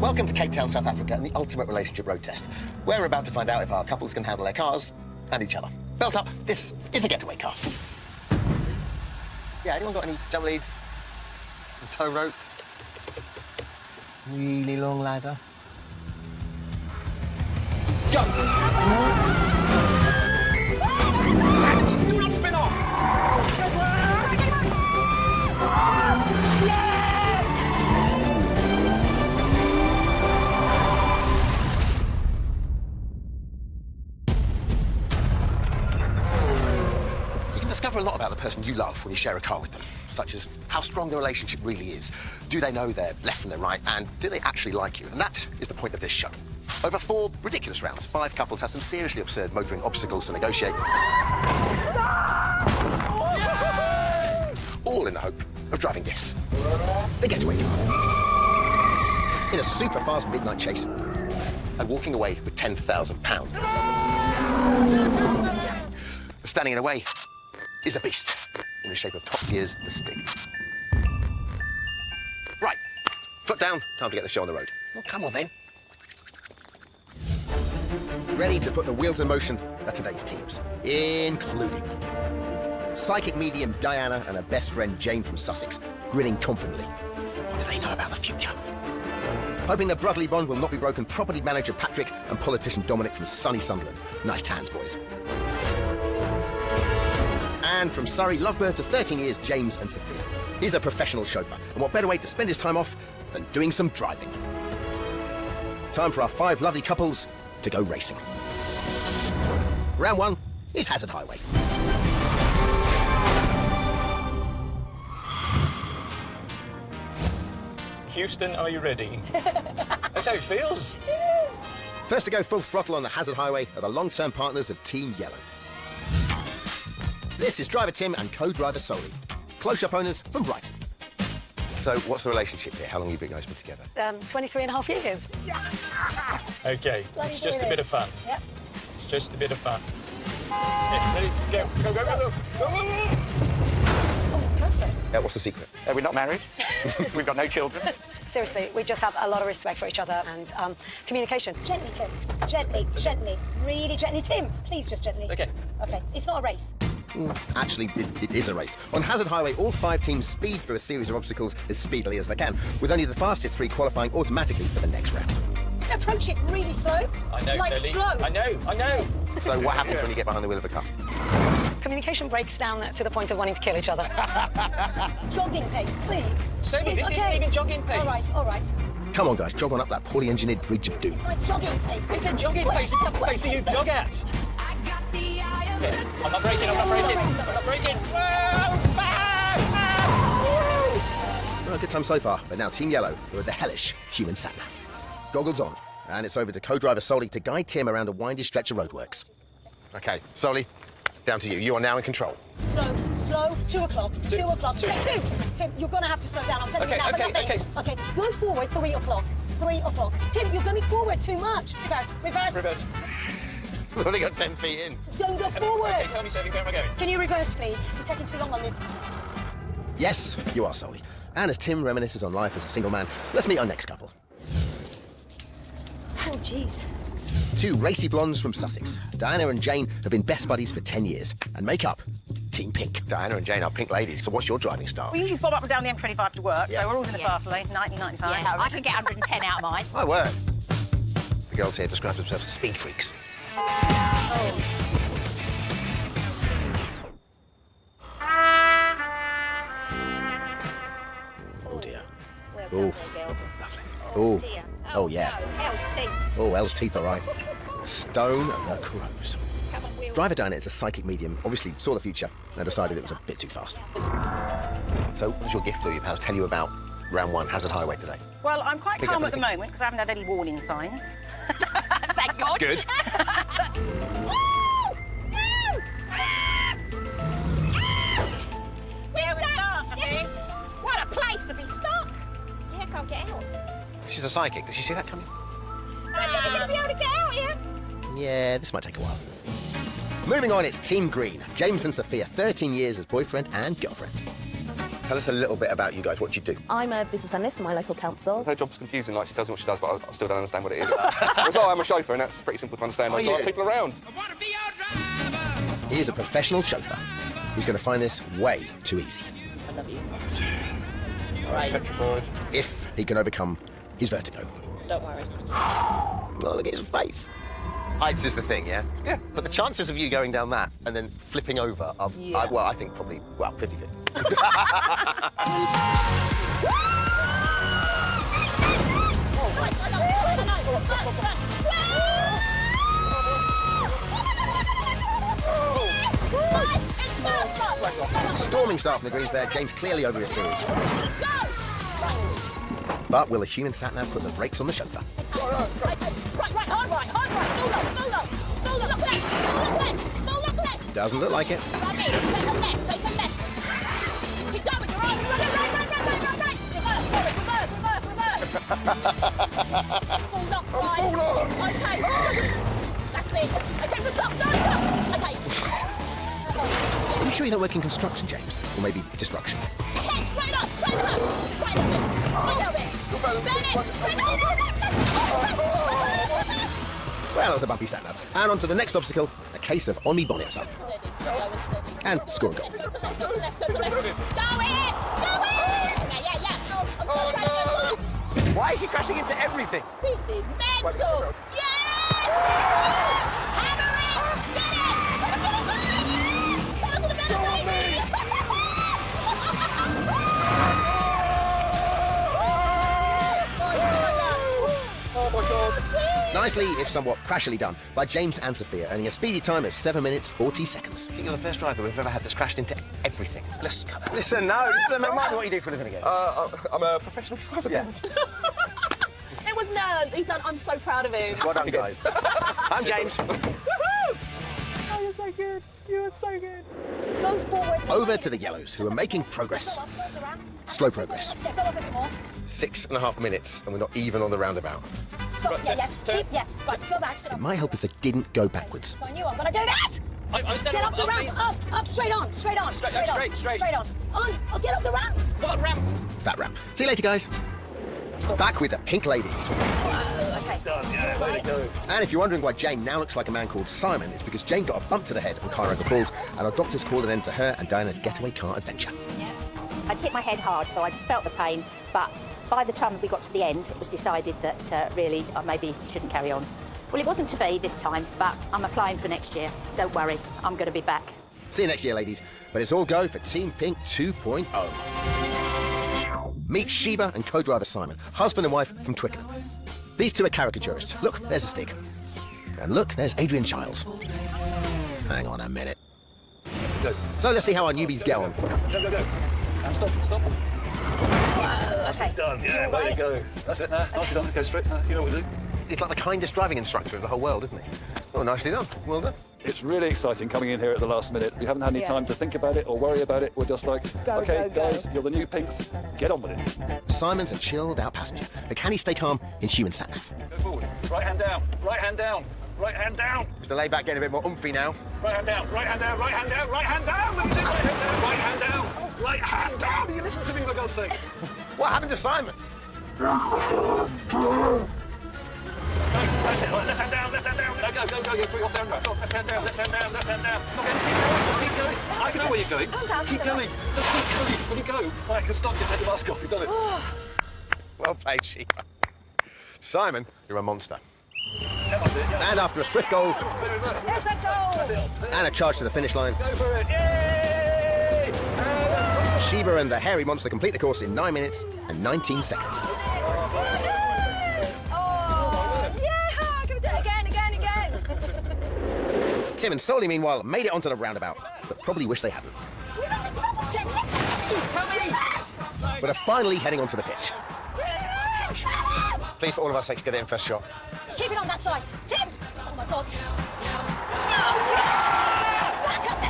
Welcome to Cape Town, South Africa, and the ultimate relationship road test. We're about to find out if our couples can handle their cars and each other. Belt up, this is the Getaway car. Yeah, anyone got any jump leads? Tow rope? Really long ladder? Go! Spin off! Discover a lot about the person you love when you share a car with them, such as how strong the relationship really is. Do they know their left from their right, and do they actually like you? And that is the point of this show. Over 4 ridiculous rounds, 5 couples have some seriously absurd motoring obstacles to negotiate. All in the hope of driving this, the Getaway car, in a super fast midnight chase and walking away with £10,000. Standing in a way is a beast in the shape of Top Gear's The Stig. Right, foot down, time to get the show on the road. Well, come on then. Ready to put the wheels in motion are today's teams, including psychic medium Diana and her best friend Jane from Sussex, grinning confidently. What do they know about the future? Hoping their brotherly bond will not be broken, property manager Patrick and politician Dominic from sunny Sunderland. Nice tans, boys. And from Surrey, lovebirds of 13 years, James and Sophia. He's a professional chauffeur, and what better way to spend his time off than doing some driving? Time for our 5 lovely couples to go racing. Round 1 is Hazard Highway. Houston, are you ready? That's how it feels. First to go full throttle on the Hazard Highway are the long-term partners of Team Yellow. This is driver Tim and co-driver Soli, close-up owners from Brighton. So, what's the relationship here? How long have you guys been together? 23 and a half years. OK, it's just a bit of fun. Yep. It's just a bit of fun. Yeah, ready? Go, go, go, go, go, go, go, go. Oh, perfect. What's the secret? We're not married. We've got no children. Seriously, we just have a lot of respect for each other and communication. Gently, Tim. Gently, gently. Really gently. Tim, please just gently. OK. OK, it's not a race. Actually, it is a race. On Hazard Highway, all 5 teams speed through a series of obstacles as speedily as they can, with only the fastest 3 qualifying automatically for the next round. Approach it really slow. I know, like Sally. slow. I know. So what happens when you get behind the wheel of a car? Communication breaks down to the point of wanting to kill each other. Jogging pace, please. Sally, this okay. isn't even jogging pace. All right. Come on, guys, jog on up that poorly engineered bridge of doom. It's like jogging pace. It's a jogging pace. It's not the pace that you jog at. Okay, I'm not braking. Well, good time so far, but now Team Yellow are with the hellish human sat-nav. Goggles on, and it's over to co-driver Soli to guide Tim around a windy stretch of roadworks. OK, Soli, down to you. You are now in control. Slow. 2 o'clock. 2 o'clock. Two. Okay, 2. Tim, you're going to have to slow down. I'm telling you now. Okay. OK, go forward 3 o'clock. 3 o'clock. Tim, you're going forward too much. Reverse. We've only got 10 feet in. Don't go forward. Okay, tell me, Sally, where am I going? Can you reverse, please? You're taking too long on this. Yes, you are, Soli. And as Tim reminisces on life as a single man, let's meet our next couple. Oh, jeez. 2 racy blondes from Sussex. Diana and Jane have been best buddies for 10 years and make up Team Pink. Diana and Jane are pink ladies, so what's your driving style? We usually bob up and down the M25 to work, Yeah. so we're always in the fast lane, 90, 95. Yeah, I can get 110 out of mine. My word. The girls here describe themselves as speed freaks. Oh, dear. Well Oof. done, girl. Lovely. Oh, Ooh. dear. Oh, yeah. No, hell's teeth. Oh, Elle's teeth are right. Stone the crows. Come on, Will. Driver Diana is a psychic medium, obviously saw the future and decided it was a bit too fast. So what does your gift do you pals tell you about round 1 Hazard Highway today? Well, I'm quite Pick up calm at the anything. moment because I haven't had any warning signs. Thank God. Good. We're stuck. What a place to be stuck. Yeah, I can't get out. She's a psychic. Did she see that coming? I'm never going to be able to get out here. Yeah, this might take a while. Moving on, it's Team Green. James and Sophia, 13 years as boyfriend and girlfriend. tell us a little bit about you guys, what you do. I'm a business analyst in my local council. Her job's confusing, like she tells me what she does, but I still don't understand what it is. Also, I'm a chauffeur, and that's pretty simple to understand. I drive people around. He is a professional chauffeur. He's going to find this way too easy. I love you. Petrified. If he can overcome his vertigo. Don't worry. Oh, look at his face. Heights is the thing, yeah? Yeah. But the chances of you going down that and then flipping over are, Yeah. well, I think probably, 50-50. Storming start from the greens there. James clearly over his heels. But will a human sat-nav put the brakes on the chauffeur? Doesn't look like it. Are you sure you don't work in construction, James? Or maybe destruction? Well, that was a bumpy sat-nav. And on to the next obstacle, a case of on me bonnets up. And score a goal. Why is she crashing into everything? This is mental. Yes! Hammer it! Get it! Pedal to the metal, baby! Oh my God. Nicely, if somewhat crashily done, by James and Sophia, earning a speedy time of 7 minutes 40 seconds. I think you're the first driver we've ever had that's crashed into everything. Listen, no, listen, mind what you do for a living again. I'm a professional driver. Yeah. It was nerves. He's done. I'm so proud of him. Well done, guys. I'm James. Oh, you're so good. You are so good. Go forward. Over to the yellows, who are making progress. Slow progress. Yeah, go a bit more. 6.5 minutes, and we're not even on the roundabout. Stop. Yeah. Keep. Yeah. Right. Go back. Stop. It might help if they didn't go backwards. I knew I'm gonna do this. Get up the ramp. Up. Straight on. Straight on. Straight on. On. Oh, get up the ramp. What ramp? That ramp. See you later, guys. Back with the pink ladies. Okay. Done, yeah, way to go. And if you're wondering why Jane now looks like a man called Simon, it's because Jane got a bump to the head on Niagara Falls, and our doctors called an end to her and Diana's getaway car adventure. I'd hit my head hard, so I felt the pain, but by the time we got to the end, it was decided that really I maybe shouldn't carry on. Well, it wasn't to be this time, but I'm applying for next year. Don't worry, I'm going to be back. See you next year, ladies. But it's all go for Team Pink 2.0. Meet Sheba and co-driver Simon, husband and wife from Twickenham. These two are caricaturists. Look, there's a stick. And look, there's Adrian Giles. Hang on a minute. Go. So let's see how our newbies get on. Go. And stop. Okay. Done, yeah, way to go. That's it now. Nicely done. Go straight. You know what to do. He's like the kindest driving instructor of the whole world, isn't he? Oh, nicely done. Well done. It's really exciting coming in here at the last minute. We haven't had any time to think about it or worry about it. We're just like, okay, guys, you're the new pinks. Get on with it. Simon's a chilled-out passenger, but can he stay calm in human sat-nav? Go forward. Right hand down. Right hand down. Right hand down. Mr. Layback getting a bit more oomphy now. Right hand down. Right hand down. Right hand down. Right hand down. Right hand down. Right hand down. Right hand down. Do you listen to me, for God's sake? What happened to Simon? That's it. Left hand down. Left hand down. Go. You're free off down. Left hand down. Left hand down. Left hand down. Okay, keep going. I know where you're going. Keep going. Just keep going. When you go, right, you can stop. You take the mask off. You've done it. Well played, Sheba. Simon, you're a monster. Yeah. And after a swift goal There's that goal. and a charge to the finish line, Go for it. Yay! Sheba and the hairy monster complete the course in 9 minutes and 19 seconds. Tim and Soli, meanwhile, made it onto the roundabout, but probably wish they hadn't. We're not the problem, Tim. Listen to me. Tell me. But are finally heading onto the pitch. Please, for all of our sakes, get it in first shot. Keep it on that side. Tim. Oh, my God. Back up the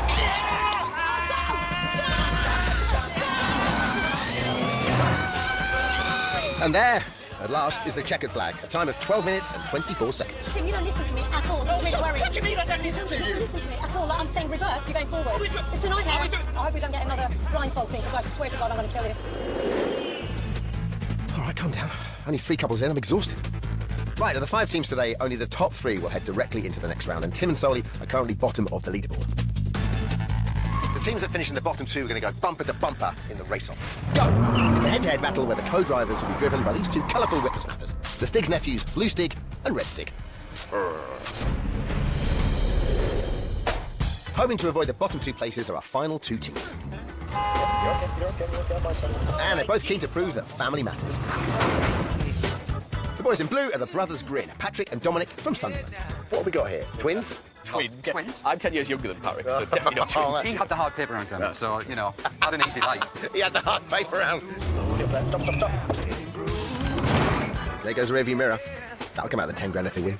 And there, At last is the checkered flag, a time of 12 minutes and 24 seconds. Tim, you don't listen to me at all. That's really worrying. What do you mean I don't listen to you? You don't listen to me at all. Like, I'm staying reversed, you're going forward. It's a nightmare. I hope we don't get another blindfold thing, because I swear to God I'm going to kill you. All right, calm down. Only 3 couples in, I'm exhausted. Right, of the 5 teams today, only the top 3 will head directly into the next round, and Tim and Soli are currently bottom of the leaderboard. The teams that finish in the bottom 2 are going to go bumper to bumper in the race-off. Go! It's a head-to-head battle where the co-drivers will be driven by these 2 colourful whippersnappers, the Stig's nephews, Blue Stig and Red Stig. Hoping to avoid the bottom 2 places are our final 2 teams. And they're both keen to prove that family matters. The boys in blue are the brothers Grin, Patrick and Dominic from Sunderland. What have we got here? Twins? Twins? I'm 10 years younger than Patrick, so definitely not twins. He had the hard paper round him, so, you know, had an easy life. He had the hard paper round. Stop. There goes a rearview mirror. That'll come out of the 10 grand if they win.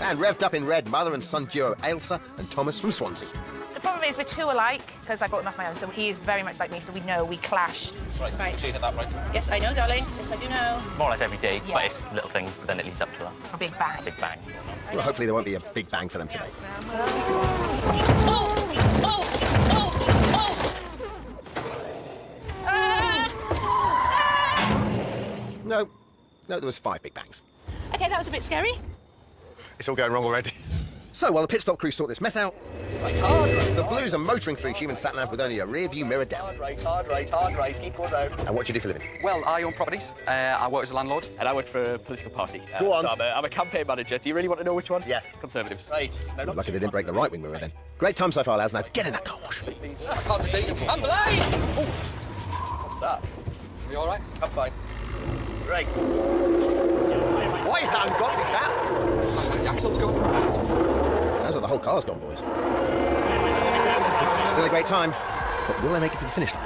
And revved up in red, mother and son duo Ailsa and Thomas from Swansea. The problem is we're 2 alike, because I brought him off my own, so he is very much like me, so we know we clash. Right. So you hit that right? Yes, I know, darling. Yes, I do know. More or less every day, Yeah. but it's little things, but then it leads up to A big bang. a big bang. Well, hopefully there won't be a big bang for them today. No, there was 5 big bangs. Okay, that was a bit scary. It's all going wrong already. So, while the pit stop crew sort this mess out, the Blues are motoring through human sat-nav with only a rear-view mirror down. Hard right, keep going round. And what do you do for a living? Well, I own properties. I work as a landlord. And I work for a political party. Go on. So I'm a campaign manager. Do you really want to know which one? Yeah. Conservatives. Right. Now, Good luck if they didn't break the right-wing mirror then. Great time so far, lads. Now get in that car wash. I can't see you. I'm blind! Oh. What's that? Are you all right? I'm fine. Right. Why is that ungodly sound? The axle's gone. Sounds like the whole car's gone, boys. Still a great time, but will they make it to the finish line?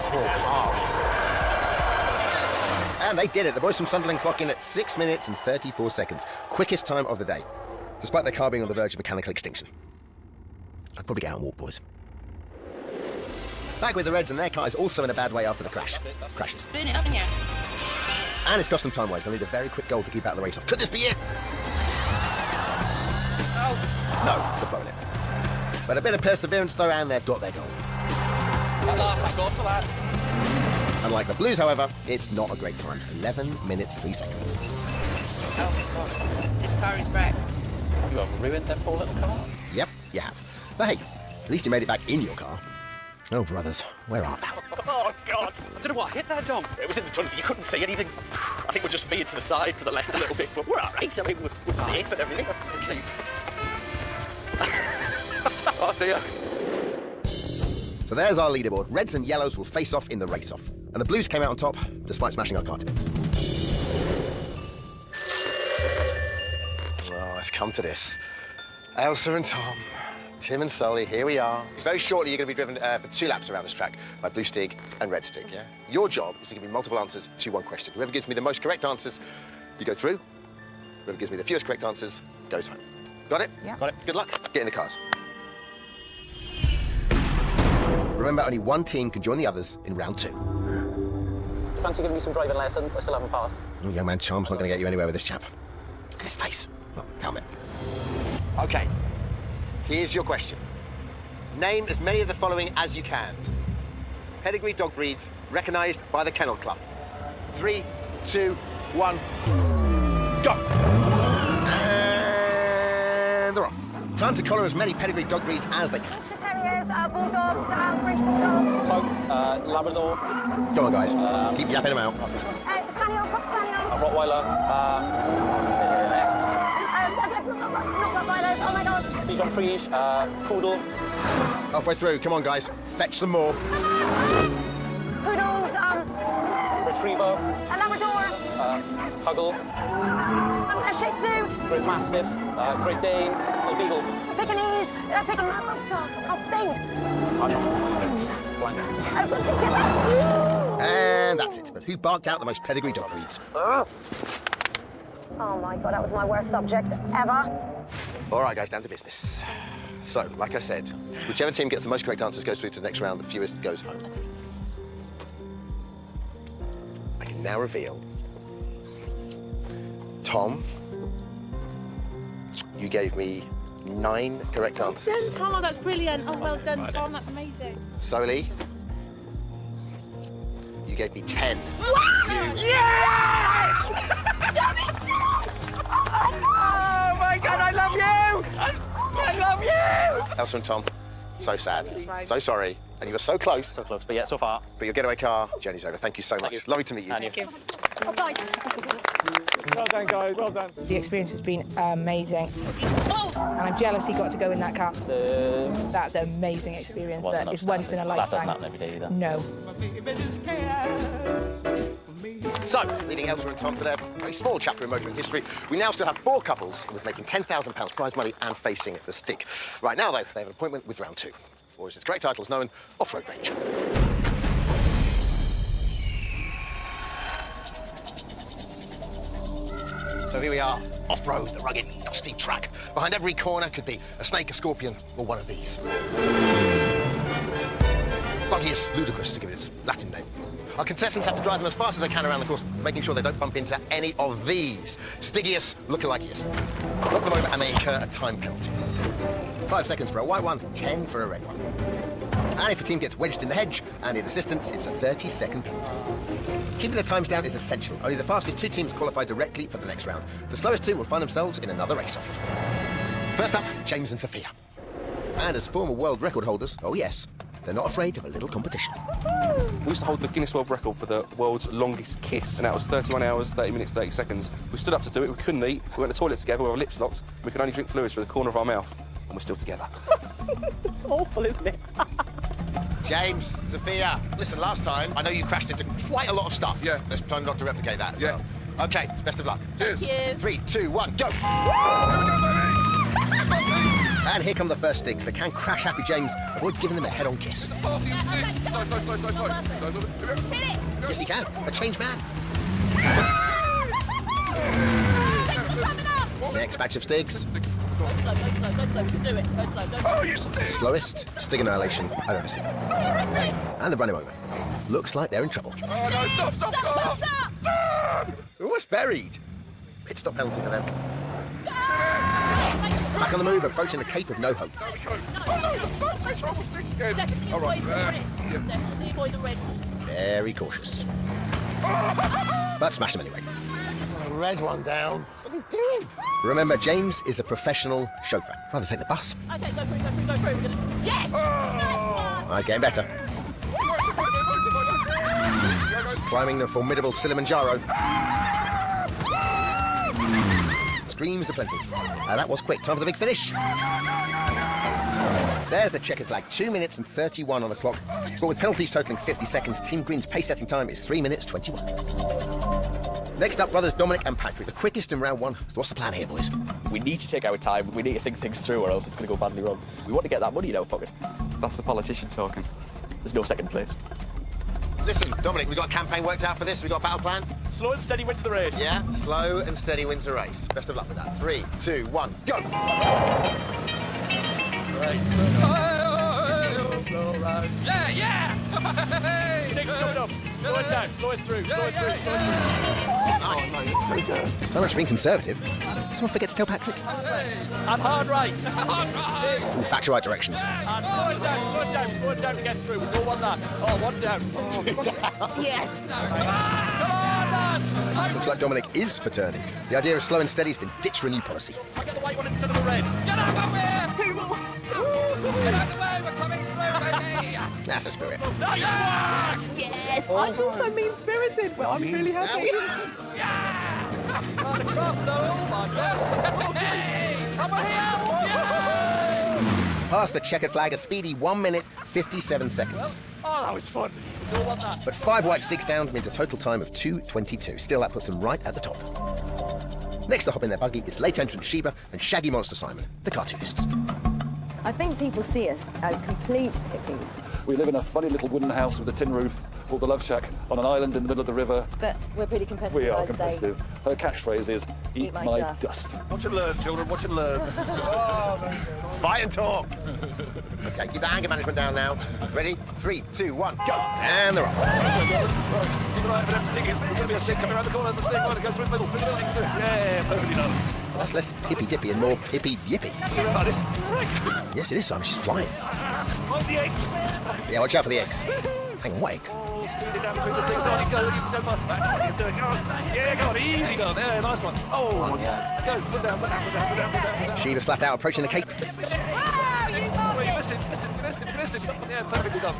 Poor car. And they did it. The boys from Sunderland clock in at 6 minutes and 34 seconds. Quickest time of the day, despite their car being on the verge of mechanical extinction. I'd probably get out and walk, boys. Back with the Reds, and their car is also in a bad way after the crashes. Burn it up in here. And it's cost them time-wise. They'll need a very quick goal to keep out the race off. Could this be it? Oh. No, they're blowing it. But a bit of perseverance, though, and they've got their goal. At last, thank God for that. Unlike the Blues, however, it's not a great time. 11 minutes, 3 seconds. Oh, God. This car is wrecked. You have ruined that poor little car. Yep, you have. But hey, at least you made it back in your car. Oh, brothers, where art thou? Oh, God. I don't know what hit there, Dom. It was in the front. You couldn't see anything. I think we're just veered to the side, to the left a little bit, but we're all right. I mean, we're safe and everything. Oh, dear. So there's our leaderboard. Reds and yellows will face off in the race-off. And the Blues came out on top, despite smashing our car to bits. Well, let's come to this. Ailsa and Tom, Tim and Sully, here we are. Very shortly, you're going to be driven for 2 laps around this track by Blue Stig and Red Stig, yeah? Your job is to give me multiple answers to one question. Whoever gives me the most correct answers, you go through. Whoever gives me the fewest correct answers, goes home. Got it? Yeah. Got it. Good luck. Get in the cars. Remember, only one team can join the others in round 2. Fancy giving me some driving lessons? I still haven't passed. Oh, young man, charm's not going to get you anywhere with this chap. Look at his face. Oh, helmet. OK. Here's your question. Name as many of the following as you can. Pedigree dog breeds recognised by the Kennel Club. 3, 2, 1, go! And they're off. Time to collar as many pedigree dog breeds as they can. Yorkshire Terriers, Bulldogs, French Bulldog, Pug, Labrador, Go on, guys. Keep yapping them out. Spaniel, Cock Spaniel, Rottweiler, not Rottweilers, oh my God. Bichon Frise, Poodle, Halfway through. Come on, guys. Fetch some more. Poodles, Retriever, a Labrador, Puggle, a Shih Tzu, Great Mastiff, Great Dane, Bull Beagle. Pekingese, I can't think. Blank. And that's it. But who barked out the most pedigree dog breeds? Oh my God, that was my worst subject ever. All right, guys, down to business. So, like I said, whichever team gets the most correct answers goes through to the next round, the fewest goes home. now reveal. Tom, you gave me 9 correct answers. Well done, Tom. Oh, that's brilliant. Oh, well done, Tom. That's amazing. Soli, you gave me 10. What? Yes! Oh my God, I love you! I love you! Elsa and Tom, so sad. So sorry. And you were so close. So close, but yeah, so far. But your getaway car journey's over. Thank you so much. Lovely to meet you. Thank you. Oh, guys. Well done, guys. Well done. The experience has been amazing. And I'm jealous he got to go in that car. That's an amazing experience that is once in a lifetime. That doesn't happen every day either. No. So, leading Elsa and Tom to their very small chapter in motoring history, we now still have 4 couples with making £10,000 prize money and facing the stick. Right now, though, they have an appointment with round 2, or as its correct title is known, Off-Road Range. So here we are, off-road, the rugged, dusty track. Behind every corner could be a snake, a scorpion, or one of these. Buggy is ludicrous to give it its Latin name. Our contestants have to drive them as fast as they can around the course, making sure they don't bump into any of these. Stygius, lookalikeus. Knock them over and they incur a time penalty. 5 seconds for a white one, 10 for a red one. And if a team gets wedged in the hedge and in assistance, it's a 30-second penalty. Keeping the times down is essential. Only the fastest 2 teams qualify directly for the next round. The slowest 2 will find themselves in another race-off. First up, James and Sophia. And as former world record holders, oh yes, they're not afraid of a little competition. We used to hold the Guinness World Record for the world's longest kiss, and that was 31 hours, 30 minutes, 30 seconds. We stood up to do it, we couldn't eat, we went to the toilet together with our lips locked, we could only drink fluids through the corner of our mouth, and we're still together. It's awful, isn't it? James, Sophia, listen, last time, I know you crashed into quite a lot of stuff. Yeah. Let's try not to replicate that as Yeah. well. OK, best of luck. Cheers. Thank you. 3, 2, 1, go! And here come the first sticks, but can Crash Happy James avoid giving them a head-on kiss? Yes, he can. A changed man. Next batch of sticks. Go slow. We can do it. Go slow. Oh, you stick! Slowest stick annihilation I've ever seen. And they've run him over. Looks like they're in trouble. Oh, no, stop! They're almost buried. Pit stop penalty for them. Back on the move, approaching the Cape of No Hope. There we go. Oh, no, trouble sticks again. All right, Definitely avoid the red. Very cautious. But smashed him anyway. Red one down. What's he doing? Remember, James is a professional chauffeur. Rather take the bus. Okay, go through. We're gonna... Yes! All right, getting better. Climbing the formidable Kilimanjaro. Screams aplenty. That was quick. Time for the big finish. There's the checkered flag. 2 minutes and 31 on the clock. But with penalties totaling 50 seconds, Team Green's pace-setting time is 3 minutes 21. Next up, brothers Dominic and Patrick, the quickest in round 1. So what's the plan here, boys? We need to take our time. We need to think things through, or else it's going to go badly wrong. We want to get that money in our pocket. That's the politician talking. There's no second place. Listen, Dominic, we got a campaign worked out for this. We got a battle plan. Slow and steady wins the race. Yeah, slow and steady wins the race. Best of luck with that. 3, 2, 1, go! Right, slow round. Yeah! Sticks coming up. Slow it down, slow it through. So much for being conservative. Did someone forget to tell Patrick? And hard right. In Thatcherite directions. And slow it down to get through. We don't want that. Oh, one down. Yes! Come on, lads! Looks like Dominic is for turning. The idea of slow and steady has been ditched for a new policy. I get the white one instead of the red. Get out of the way! 2 more! Get out of the way, we're coming through, baby! That's the spirit. Nice one! Yes! I feel so mean-spirited, but I'm really happy. Right across, so oh my God! Hey! Come on here! Past the checkered flag, a speedy 1 minute, 57 seconds. Oh, that was fun. Don't want that. But 5 white sticks down means a total time of 2:22. Still, that puts them right at the top. Next to hop in their buggy is late entrant Sheba and Shaggy Monster Simon, the cartoonists. I think people see us as complete hippies. We live in a funny little wooden house with a tin roof called the Love Shack on an island in the middle of the river. But we're pretty competitive, We are I'd competitive. say. Her catchphrase is, eat my dust. Watch and learn, children, watch and learn. Fight and talk. Okay, keep the anger management down now. Ready? 3, 2, 1, go. And they're off. Keep an eye out for them stingers. There's going to be a sting coming around the corner. There's a sting. Right, it goes through the middle. Through the middle. You can do it. Yeah, perfectly done. That's less hippy-dippy and more hippy-yippy. Like this. Yes, it is, Simon. She's flying. Mind the eggs. Yeah, watch out for the eggs. Hang on, what eggs? Oh, squeeze it down between the sticks. Go on, you can go faster back. You can do it. Go on. Yeah, go on. Easy, go on. Yeah, nice one. Oh, my God. Go, sit down, sit down, sit down, sit down, sit down, sit down. Sheba's flat out approaching the cape. Oh, you missed it. Yeah, perfectly done.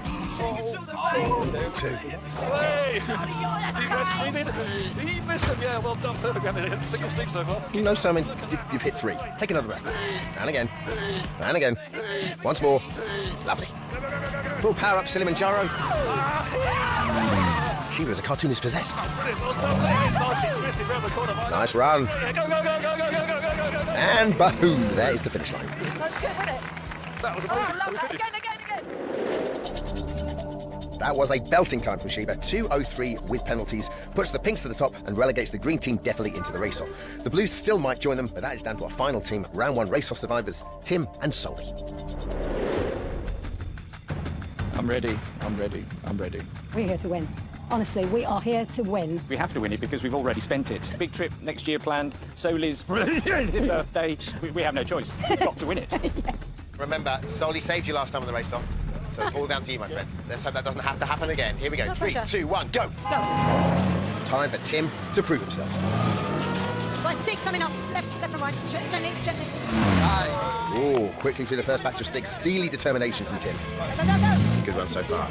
Two. Hey! He missed him. Yeah, well done. Perfect. I mean, single stick so far. No, Simon, you've hit 3. Take another breath. And again. And again. Once more. Lovely. Full power up, Kilimanjaro. Sheba as a cartoonist possessed. Nice run. And boom, there is the finish line. That's good, wasn't it? That was amazing. Again. That was a belting time from Sheba. 2:03 with penalties, puts the pinks to the top and relegates the green team definitely into the race-off. The blues still might join them, but that is down to our final team, round 1 race-off survivors, Tim and Soli. I'm ready. We're here to win. Honestly, we are here to win. We have to win it because we've already spent it. Big trip next year planned. Soli's birthday. We have no choice. We've got to win it. Yes. Remember, Soli saved you last time on the race-off, so it's all down to you, my friend. Let's hope that doesn't have to happen again. Here we go. No 3, pressure. 2, 1, go. Time for Tim to prove himself. Right, sticks coming up. Left and right. Gently. Oh, quickly through the first batch of sticks. Steely determination from Tim. Go. Good run so far.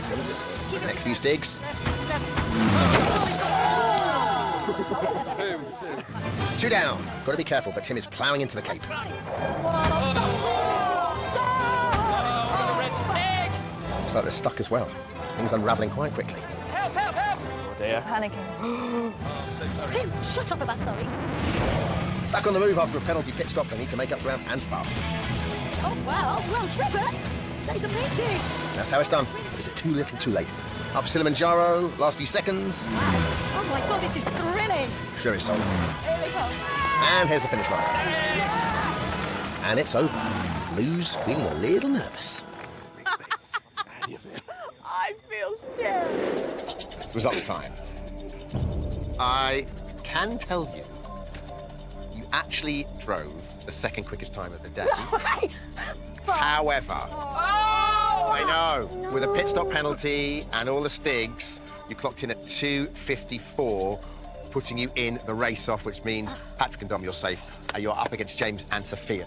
Keep it. Next few sticks. Left. 2 down. Got to be careful, but Tim is ploughing into the cape. Looks like they're stuck as well. Things unravelling quite quickly. Help! Oh, dear. Panicking. Tim, shut up about sorry. Back on the move after a penalty pit stop. They need to make up ground and fast. Oh, wow. Well, Trevor. That is amazing. That's how it's done. Is it too little, too late? Up Kilimanjaro, last few seconds. Wow. Oh, my God, this is thrilling. Sure is, Soli. And here's the finish line. And it's over. Blues feeling a little nervous. I feel scared. Results time. I can tell you, you actually drove the second quickest time of the day. However, I know, with a pit stop penalty and all the stigs, you clocked in at 2:54, putting you in the race-off, which means Patrick and Dom, you're safe. You're up against James and Sophia.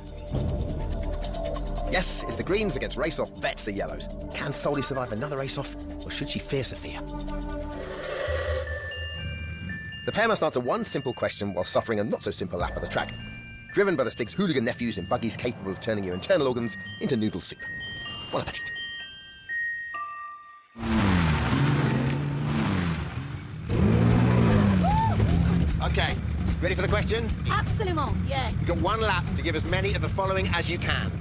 Yes, it's the greens against race-off vets, the yellows. Can Soli survive another race-off, or should she fear Sophia? The pair must answer one simple question while suffering a not-so-simple lap of the track. Driven by the Stig's hooligan nephews in buggies capable of turning your internal organs into noodle soup. Bon appetit. Okay, ready for the question? Absolument, yeah. You've got 1 lap to give as many of the following as you can.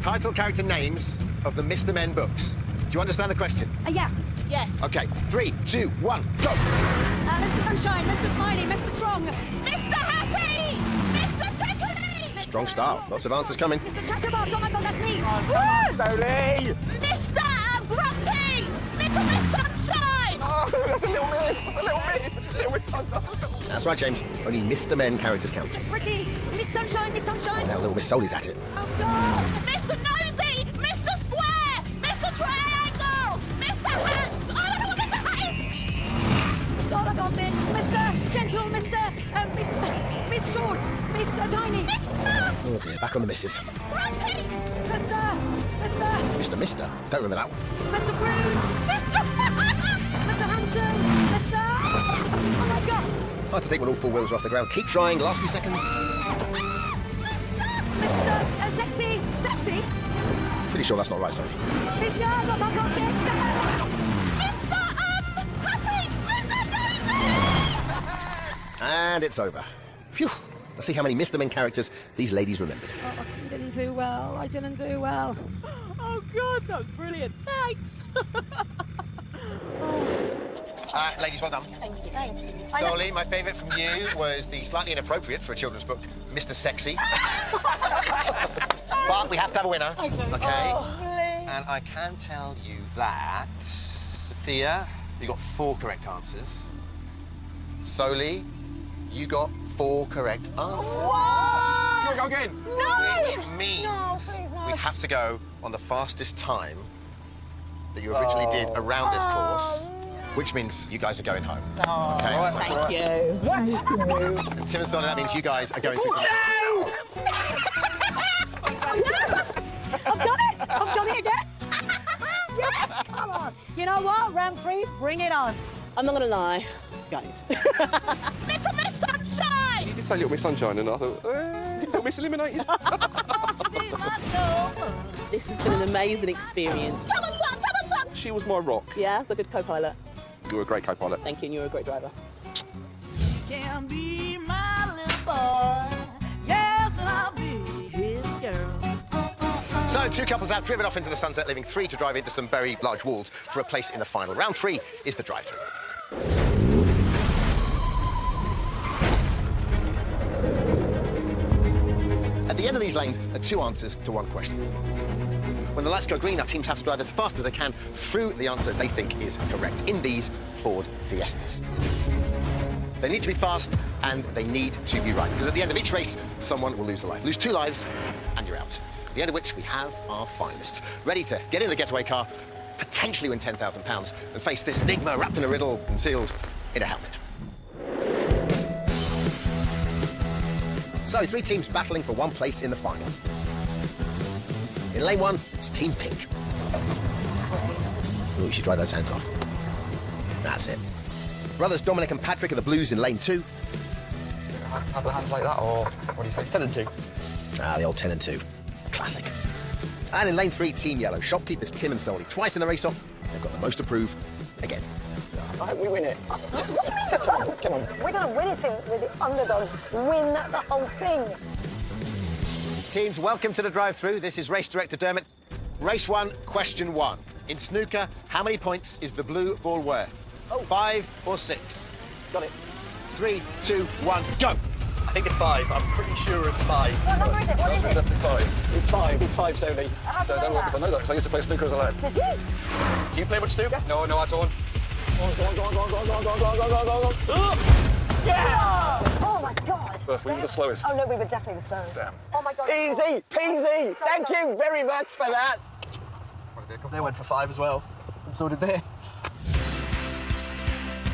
Title character names of the Mr. Men books. Do you understand the question? Yeah. Yes. Okay, 3, 2, 1, go! Mr. Sunshine, Mr. Smiley, Mr. Strong. Mr. Happy! Mr. Tickly! Strong start. Lots of answers coming. Mr. Chatterbox, oh my God, that's me. Soli! Mr. Grumpy! Little Miss Sunshine! Oh, that's a little bit. That's right, James. Only Mr. Men characters count. Pretty. Miss Sunshine, Miss Sunshine. Now little Miss Soli's at it. Oh, God. Mr. Nosy! Mr. Square! Mr. Triangle! Mr. Hats! I don't know what Mr. Hat is! God, I got it. Mr. Gentle, Miss Short, Miss Tiny. Mr. Oh dear, back on the misses. Grumpy! Mister. Don't remember that one. Mr. Rude. Mr. Handsome. Mr. Oh, my God. Hard to think when all 4 wheels are off the ground. Keep trying. Last few seconds. Mr. Sexy. Pretty sure that's not right, sorry. Miss Young, oh, my God, get down. Mr. Happy! Mr. Daisy! And it's over. Phew. Let's see how many Mr. Men characters these ladies remembered. Oh, I didn't do well. I didn't do well. Oh, God, that was brilliant. Thanks. Ladies, well done. Thank you. Solly, my favourite from you was the slightly inappropriate for a children's book, Mr. Sexy. But we have to have a winner. Okay. Oh, please. And I can tell you that, Sophia, you got 4 correct answers. Solly, you got 4 correct answers. What? Go again. Which means please, no. we have to go on the fastest time that you originally did around this course, which means you guys are going home. Okay? Thank you. What? And Tim and Solly, that means you guys are going through. I've done it! I've done it again! Yes! Come on! You know what? Round 3, bring it on. I'm not going to lie. Guys. Little Miss Sunshine! You did say Little Miss Sunshine, and I thought, Little Miss Eliminated. This has been an amazing experience. Come on, son! Come on, son! She was my rock. Yeah, I was a good co-pilot. You were a great co-pilot. Thank you, and you were a great driver. Can be my little boy. Yes, and I'll be his girl. So 2 couples have driven off into the sunset, leaving 3 to drive into some very large walls for a place in the final. Round 3 is the drive-through. At the end of these lanes are 2 answers to 1 question. When the lights go green, our teams have to drive as fast as they can through the answer they think is correct in these Ford Fiestas. They need to be fast and they need to be right, because at the end of each race, someone will lose a life. Lose 2 lives and you're out. At the end of which we have our finalists, ready to get in the Getaway car, potentially win £10,000 and face this enigma wrapped in a riddle and sealed in a helmet. So 3 teams battling for 1 place in the final. In lane 1, it's Team Pink. Oh, you should dry those hands off. That's it. Brothers Dominic and Patrick are the Blues in lane 2. Have the hands like that, or what do you think? 10 and 2. Ah, the old 10 and 2. Classic. And in lane 3, Team Yellow. Shopkeepers Tim and Solly. Twice in the race-off, they've got the most to prove again. I hope we win it. What do you mean? Come on. We're going to win it, Tim. We're the underdogs. Win the whole thing. Teams, welcome to the drive-through. This is race director Dermot. Race 1, question 1. In snooker, how many points is the blue ball worth? 5 or 6? Got it. 3, 2, 1, go! I think it's 5. I'm pretty sure it's 5. What number is it? What is it? Definitely 5. It's 5. It's 5, Sony. How do you know I that? know that because I used to play snooker as a lad. Did you? Do you play much snooker? No, I don't. Go on. Yeah! Oh, my God. But we were the slowest. Oh, no, we were definitely the slowest. Damn. Oh, my God. Easy peasy. Thank you very much for that. They went for 5 as well, and so did they.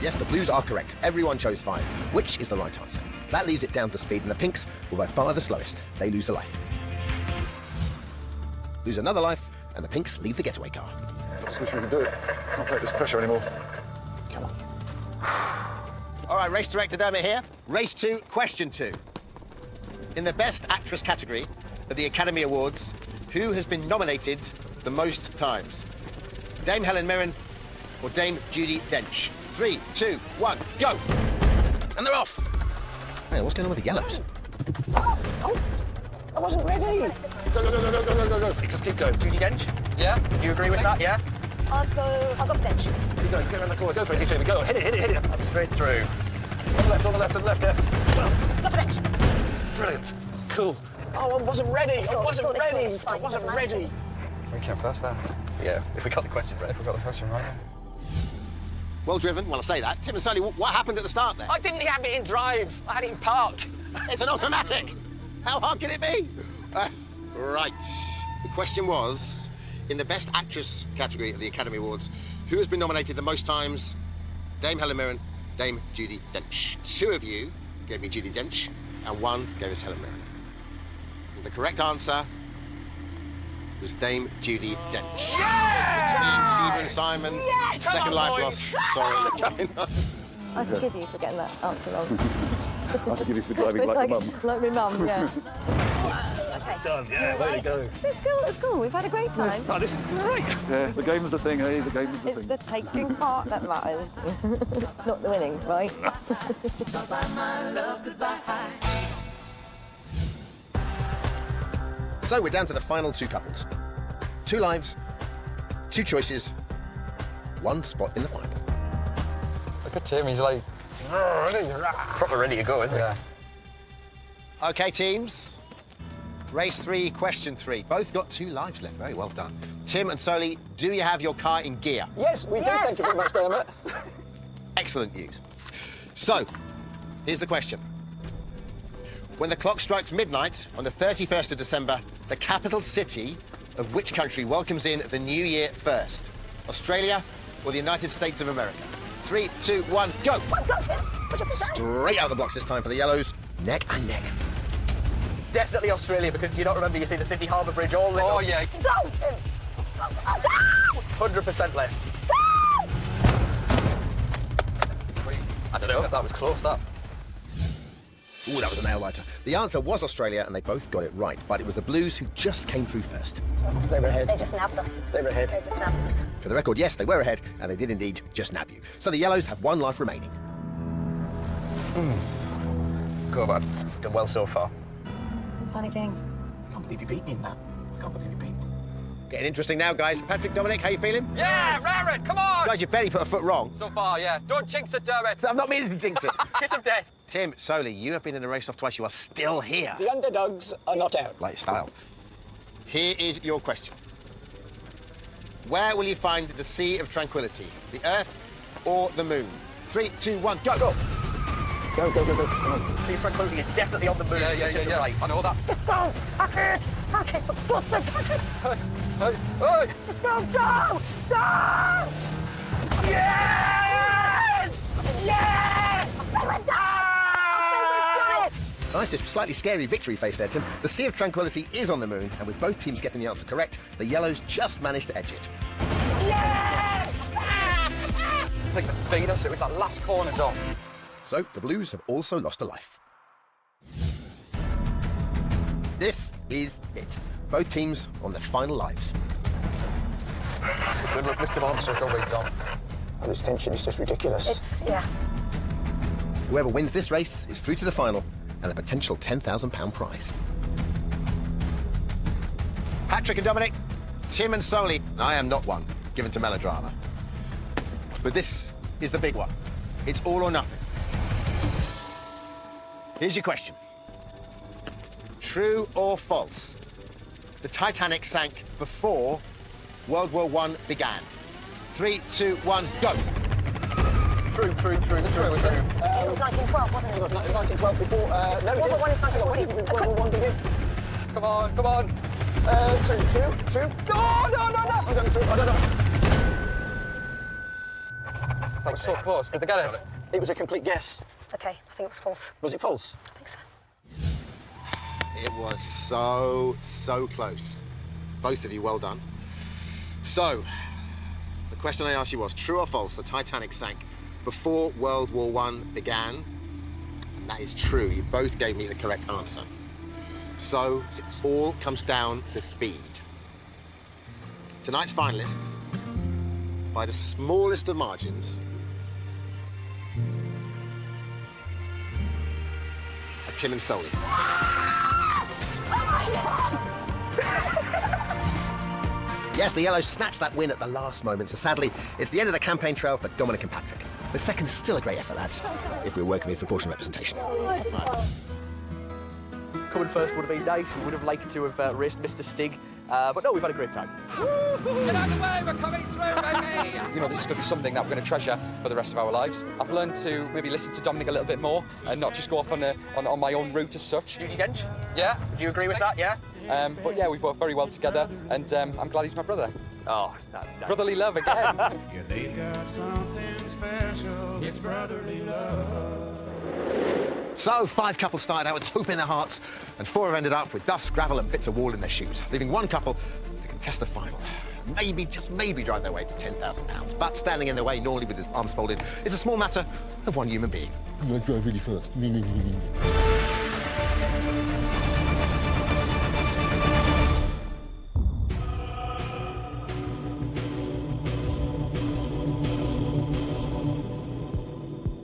Yes, the Blues are correct. Everyone chose 5, which is the right answer. That leaves it down to speed, and the Pinks were by far the slowest. They lose a life. Lose another life, and the Pinks leave the Getaway car. I just wish we could do it. I can't take this pressure anymore. Come on. All right, race director Dermot here. Race 2, question 2. In the Best Actress category of the Academy Awards, who has been nominated the most times? Dame Helen Mirren or Dame Judi Dench? 3, 2, 1, go! And they're off! Hey, what's going on with the yellows? I wasn't ready. Go. Just keep going. Judi Dench? Yeah? Do you agree with that, yeah? I'll go for Dench. Keep going, go around the corner, go for it, easy, go. Hit it. Up straight through. On the left here. Go for Dench. Brilliant. Cool. Oh, I wasn't ready. I wasn't ready. We can't pass that. Yeah, if we got the question right. Well driven, well I say that. Tim and Sally, what happened at the start there? I didn't have it in drive. I had it in park. It's an automatic. How hard can it be? Right. The question was, in the Best Actress category of the Academy Awards, who has been nominated the most times? Dame Helen Mirren, Dame Judi Dench. 2 of you gave me Judi Dench, and 1 gave us Helen Mirren. And the correct answer was Dame Judi Dench. Which means Sheba and Simon, second life loss. Sorry, I forgive you for getting that answer wrong. I forgive you for driving like your mum. Like my mum, yeah. Okay. Done, yeah, there you go. It's cool. We've had a great time. Oh, this is great. Yeah, the game's the thing, eh? The game's the It's thing. the taking part that matters, not the winning, right? So we're down to the final two couples. 2 lives, 2 choices, 1 spot in the final. Look at Tim, he's like proper ready to go, isn't he? Okay, teams. Race 3, question 3. Both got 2 lives left. Very well done. Tim and Soli, do you have your car in gear? Yes, we do. Thank you very much, Dermot. Excellent news. So, here's the question. When the clock strikes midnight on the 31st of December, the capital city of which country welcomes in the new year first? Australia or the United States of America? 3, 2, 1, go! Straight out of the blocks this time for the yellows. Neck and neck. Definitely Australia, because do you not remember you see the Sydney Harbour Bridge all lit up? Oh, yeah. Go, Tim! 100% left. I don't know, that was close, that. Ooh, that was a nail-biter. The answer was Australia, and they both got it right, but it was the Blues who just came through first. They were ahead. They just nabbed us. They were ahead. They just nabbed us. For the record, yes, they were ahead, and they did indeed just nab you. So the Yellows have 1 life remaining. Go on. Done well so far. I'm panicking. I can't believe you beat me in that. I can't believe you beat me. Getting interesting now, guys. Patrick, Dominic, how you feeling? Yeah, Raren, come on! Guys, you barely put a foot wrong. So far, yeah. Don't jinx it, Dermot. I'm not meaning to jinx it. Kiss of death. Tim, Soli, you have been in a race off twice. You are still here. The underdogs are not out. Like style. Here is your question. Where will you find the Sea of Tranquility? The Earth or the Moon? 3, 2, 1, go! Go! Go, go, go, go. Come on. Sea of Tranquility is definitely on the moon. Yeah. Right. I know that. Just go! Hack it! Hack it! For God's sake, hack it! Hey! Just go! Go! Yes! Yes! We've done it! Nice, a slightly scary victory face there, Tim. The Sea of Tranquility is on the moon, and with both teams getting the answer correct, the Yellows just managed to edge it. Yes! I think they beat us. It was that last corner, Dom. So, the Blues have also lost a life. This is it. Both teams on their final lives. Good luck, Mr. Monster. Go away, Dom. Oh, this tension is just ridiculous. Yeah. Whoever wins this race is through to the final and a potential £10,000 prize. Patrick and Dominic, Tim and Soli. I am not one given to melodrama. But this is the big one. It's all or nothing. Here's your question. True or false? The Titanic sank before World War I began. 3, 2, 1, go! True. Is it true, is it? It was 1912, wasn't it? It was 1912 before... no, World War I is 1912. World War I began. Come on. True. No. I'm going true. I don't know. That was so close. Did they get it? It was a complete guess. Okay, I think it was false. Was it false? I think so. It was so close. Both of you, well done. So, the question I asked you was, true or false, the Titanic sank before World War I began? And that is true. You both gave me the correct answer. So, it all comes down to speed. Tonight's finalists, by the smallest of margins, are Tim and Soli. Yes, the Yellows snatched that win at the last moment, so sadly, it's the end of the campaign trail for Dominic and Patrick. The second's still a great effort, lads, if we're working with proportional representation. Coming first would have been nice. We would have liked to have raced Mr. Stig, but no, we've had a great time. Get out of the way, we're coming through, baby! You know, this is going to be something that we're going to treasure for the rest of our lives. I've learned to maybe listen to Dominic a little bit more and not just go off on my own route as such. Judi Dench? Yeah. Do you agree with that, yeah? But yeah, we work very well together, and I'm glad he's my brother. Oh, it's that nice. Brotherly love again. Yeah, they've got something special. It's brotherly love. So, 5 couples started out with hope in their hearts, and 4 have ended up with dust, gravel, and bits of wall in their shoes, leaving 1 couple to contest the final. Maybe, just maybe, drive their way to £10,000. But standing in their way, normally with his arms folded, is a small matter of 1 human being. I'm going to drive really fast.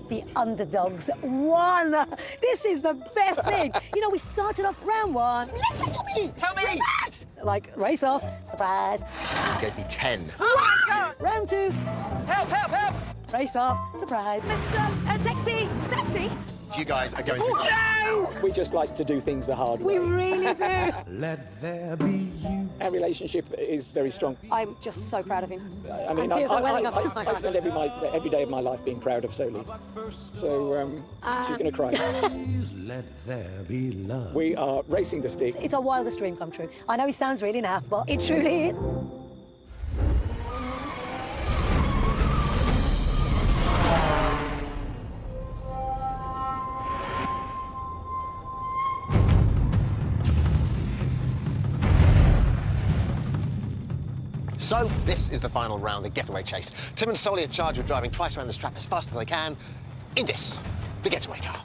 The underdogs won. This is the best thing. You know, we started off round 1. Listen to me me! Tell me! Reverse! Like, race off, surprise. Gave me 10. Round 2. Help, help, help! Race off, surprise. Mr. Sexy, sexy. You guys are going through... No! We just like to do things the hard We way. really do. Let there be you. Our relationship is very strong. I'm just so proud of him. I mean, And tears are welling up in my I heart. spend every day of my life being proud of Soli. So she's going to cry. Let there be love. We are racing the Stig. It's our wildest dream come true. I know he sounds really naff, but it truly is. So, this is the final round, the getaway chase. Tim and Soli are charged with driving twice around this track as fast as they can in this, the getaway car.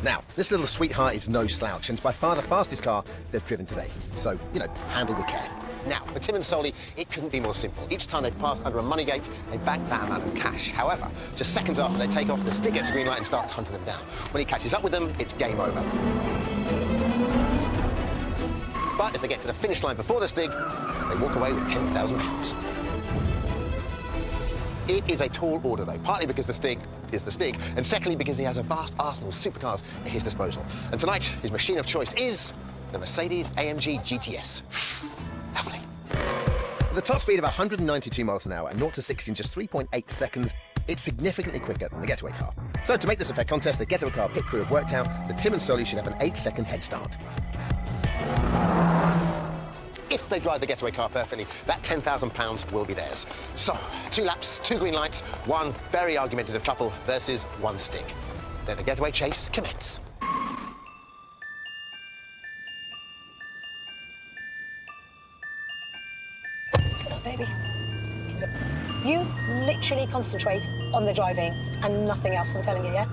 Now, this little sweetheart is no slouch, and it's by far the fastest car they've driven today. So, you know, handle with care. Now, for Tim and Soli, it couldn't be more simple. Each time they pass under a money gate, they bank that amount of cash. However, just seconds after they take off, the Stig gets a green light and starts hunting them down. When he catches up with them, it's game over. But if they get to the finish line before the Stig, they walk away with £10,000. It is a tall order, though, partly because the Stig is the Stig, and secondly because he has a vast arsenal of supercars at his disposal. And tonight, his machine of choice is the Mercedes-AMG GTS. Lovely. With a top speed of 192 miles an hour and 0 to 60 in just 3.8 seconds, it's significantly quicker than the Getaway car. So to make this a fair contest, the Getaway car pit crew have worked out that Tim and Soli should have an 8-second head start. If they drive the Getaway car perfectly, that £10,000 will be theirs. So, 2 laps, 2 green lights, 1 very argumentative couple versus 1 Stig. Let the Getaway chase commence. Come on, baby. You literally concentrate on the driving and nothing else, I'm telling you, yeah?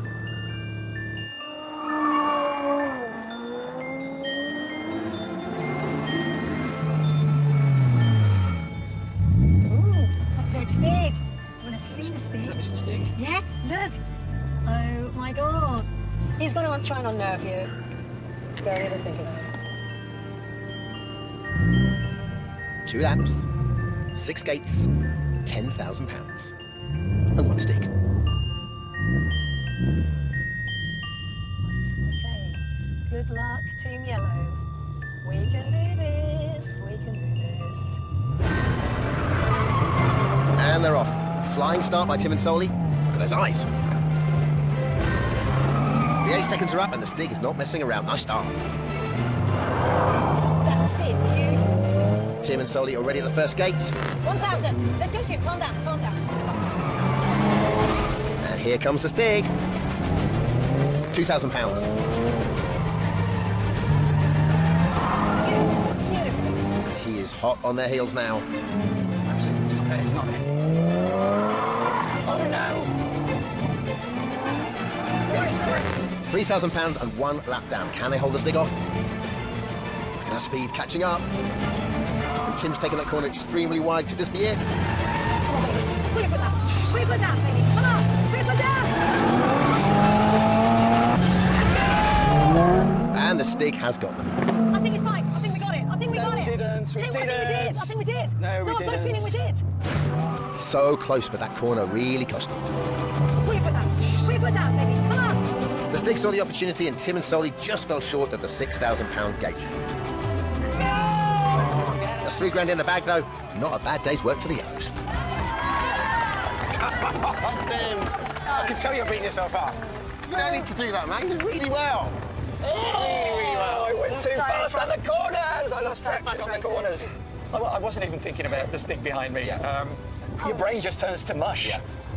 Stig. I've never seen a Stig. Is that Mr. Stig? Yeah, look. Oh, my God. He's going to try and unnerve you. Don't even think about it. 2 laps, 6 gates, £10,000. And 1 Stig. Right, okay. Good luck, Team Yellow. We can do this. We can do this. And they're off. Flying start by Tim and Soli. Look at those eyes. The 8 seconds are up and the Stig is not messing around. Nice start. That's it, beautiful. Tim and Soli already at the first gate. 1,000. Let's go, Tim. Calm down, calm down. And here comes the Stig. £2,000. Beautiful. He is hot on their heels now. He's not there, he's not there. Oh, no. £3,000 and 1 lap down. Can they hold the Stig off? Look at our speed catching up. And Tim's taking that corner extremely wide. Could this be it? Come on, baby. Put your foot down. Put your foot down, baby. Come on. Put your foot down. And the Stig has got them. I think it's fine. I think we got it. I think we got it. We didn't. Tim, I think we did. I think we did. No, we I've got a feeling we did. So close, but that corner really cost them. Put your foot down. Put your foot down, baby. Come on. The Stig saw the opportunity and Tim and Soli just fell short of the £6,000 gate. That's £3,000 in the bag, though. Not a bad day's work for the Yellows. Tim, I can tell you're beating yourself up. You don't need to do that, man. You did really well. Really well. I went too fast on the corners. I lost traction on the corners. I wasn't even thinking about the Stig behind me. Your brain just turns to mush.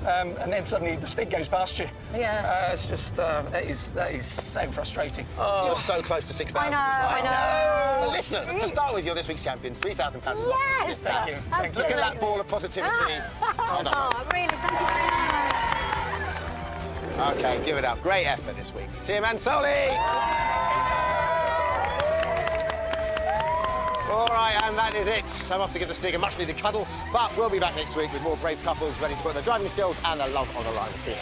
And then suddenly the Stig goes past you. Yeah. It's just, that is so frustrating. You're so close to £6,000. I know. Well, listen, to start with, you're this week's champion. £3,000 is not Yes. Thank you. Thank you. Look at that ball of positivity. Well done. Oh, really, thank you very much. Okay, give it up. Great effort this week. Tim and Soli! All right, and that is it. I'm off to give the Stig a much-needed cuddle, but we'll be back next week with more brave couples ready to put their driving skills and their love on the line. See you.